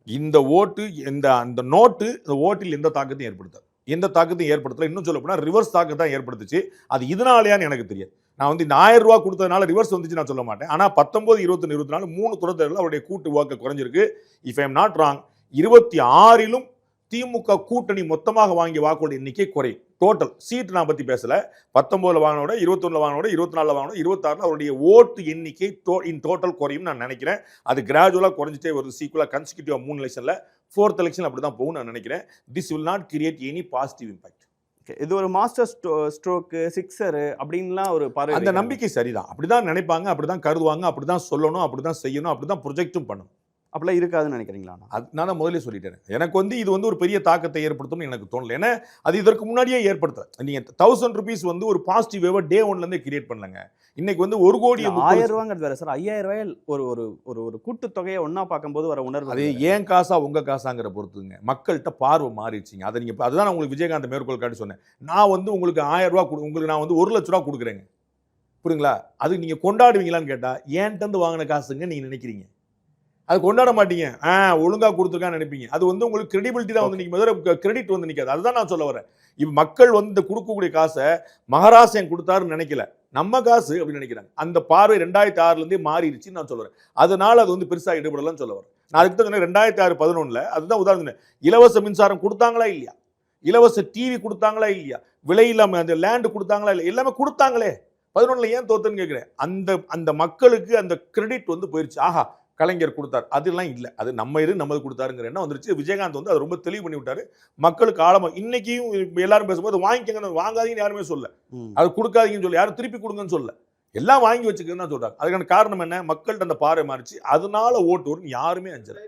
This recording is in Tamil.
இந்த ஓட்டு அந்த நோட்டு இந்த ஓட்டில் எந்த தாக்கத்தையும் ஏற்படுத்தல. இன்னும் சொல்ல போனா ரிவர்ஸ் தாக்கத்தை ஏற்படுத்துச்சு. அது இதனாலயான்னு எனக்கு தெரியாது. நான் வந்து இந்த 1000 ரூபாய் கொடுத்ததுனால ரிவர்ஸ் வந்துச்சு நான் சொல்ல மாட்டேன். ஆனா 19, 21, 24 3 துறைத்தேர்தலில் அவருடைய கூட்டு வாக்கு குறைஞ்சிருக்கு. If I am not wrong 26லும் திமுக கூட்டணி மொத்தமாக வாங்கிய வாக்குடைய எண்ணிக்கை குறையும். டோட்டல் சீட் நான் பத்தி பேசல. 19 வாங்கினோட 21 வாங்கினோட 24 வாங்கினோட 26 அவருடைய ஓட்டு எண்ணிக்கை இன் டோட்டல் குறையும் நான் நினைக்கிறேன். அது கிராஜுவலா குறைஞ்சிட்டே வருது. சீக்குவலா கன்சிக்யூட்டிவா 3 எலெக்ஷன்ல 4th எலெக்ஷன் அப்படிதான் போகும் நான் நினைக்கிறேன். This will not create any positive impact. இது ஒரு மாஸ்டர் ஸ்ட்ரோக்கு சிக்ஸர் அப்படின்லாம் ஒரு பார்வை. அந்த நம்பிக்கை சரிதான். அப்படிதான் நினைப்பாங்க, அப்படிதான் கருதுவாங்க, அப்படிதான் சொல்லணும், அப்படிதான் செய்யணும், அப்படிதான் ப்ரொஜெக்டும் பண்ணணும். அப்படிலாம் இருக்காதுன்னு நினைக்கிறீங்களா? நான் முதலே சொல்லிட்டேன். எனக்கு வந்து இது வந்து ஒரு பெரிய தாக்கத்தை ஏற்படுத்தும்னு எனக்கு தோணல. ஏன்னா அது இதற்கு முன்னாடியே ஏற்படுத்தல. நீங்க 1000 ரூபீஸ் வந்து ஒரு பாசிட்டிவ் வேவ டே 1ல இருந்தே கிரியேட் பண்ணலங்க. இன்னைக்கு வந்து 1 கோடி 1000 ரூபாங்கிறது வேற சார். 5000 ரூபாய் ஒரு ஒரு ஒரு கூட்டு தொகையை ஒண்ணா பார்க்கும்போது வர உணர்வு. அது ஏன் காசா உங்க காசாங்கிற பொறுத்துங்க. மக்கள்கிட்ட பார்வை மாறிடுச்சிங்க. அதை நீங்க அதுதான் நான் உங்களுக்கு விஜயகாந்த் மேற்கோள் காட்டி சொன்னேன். நான் வந்து உங்களுக்கு 1000 ரூபாய் உங்களுக்கு நான் வந்து 1 லட்ச ரூபாய் கொடுக்குறேங்க. புரியுங்களா? அது நீங்க கொண்டாடுவீங்களான்னு கேட்டா ஏன்ட்ட இருந்து வாங்கின காசுங்க நீங்க நினைக்கிறீங்க. அது கொண்டாட மாட்டீங்க. ஒழுங்கா கொடுத்துருக்கான்னு நினைப்பீங்க. அது வந்து உங்களுக்கு கிரெடிபிலிட்டி தான் வந்து நிற்கும், கிரெடிட் வந்து நிற்காது. அதுதான் நான் சொல்ல வரேன். இப்ப மக்கள் வந்து கொடுக்கக்கூடிய காசை மகாராஷ்டிரன் கொடுத்தாருன்னு நினைக்கல, நம்ம காசு அப்படின்னு நினைக்கிறாங்க. அந்த பார்வை 2006ல இருந்தே மாறிடுச்சுன்னு நான் சொல்லுறேன். அதனால அது வந்து பெருசா ஈடுபடலன்னு சொல்ல வரேன். நான் அதுக்கு தான் சொன்னேன் 2006-11ல அதுதான் உதாரணம். இலவச மின்சாரம் கொடுத்தாங்களா இல்லையா? இலவச டிவி கொடுத்தாங்களா இல்லையா? விலை இல்லாம அந்த லேண்ட் கொடுத்தாங்களா இல்லையா? எல்லாமே கொடுத்தாங்களே. 11ல ஏன் தோத்துன்னு கேட்கிறேன். அந்த மக்களுக்கு அந்த கிரெடிட் வந்து போயிருச்சு. ஆஹா, கலைஞர் கொடுத்தார், அதெல்லாம் இல்லை, அது நமது கொடுத்தாருங்கிற எண்ணம் வந்துருச்சு. விஜயகாந்த் வந்து அதை ரொம்ப தெளிவு பண்ணி விட்டாரு. மக்களுக்கு ஆழமா இன்னைக்கும் எல்லாரும் பேசும்போது வாங்கிக்கங்க, வாங்காதீங்கன்னு யாருமே சொல்ல, அது கொடுக்காதீங்கன்னு சொல்ல, யாரும் திருப்பி கொடுங்கன்னு சொல்ல, எல்லாம் வாங்கி வச்சுக்கன்னு சொல்றாங்க. அதுக்கான காரணம் என்ன? மக்கள்கிட்ட அந்த பார்வை மாறிச்சு. அதனால ஓட்டு வரும் யாருமே அஞ்சல.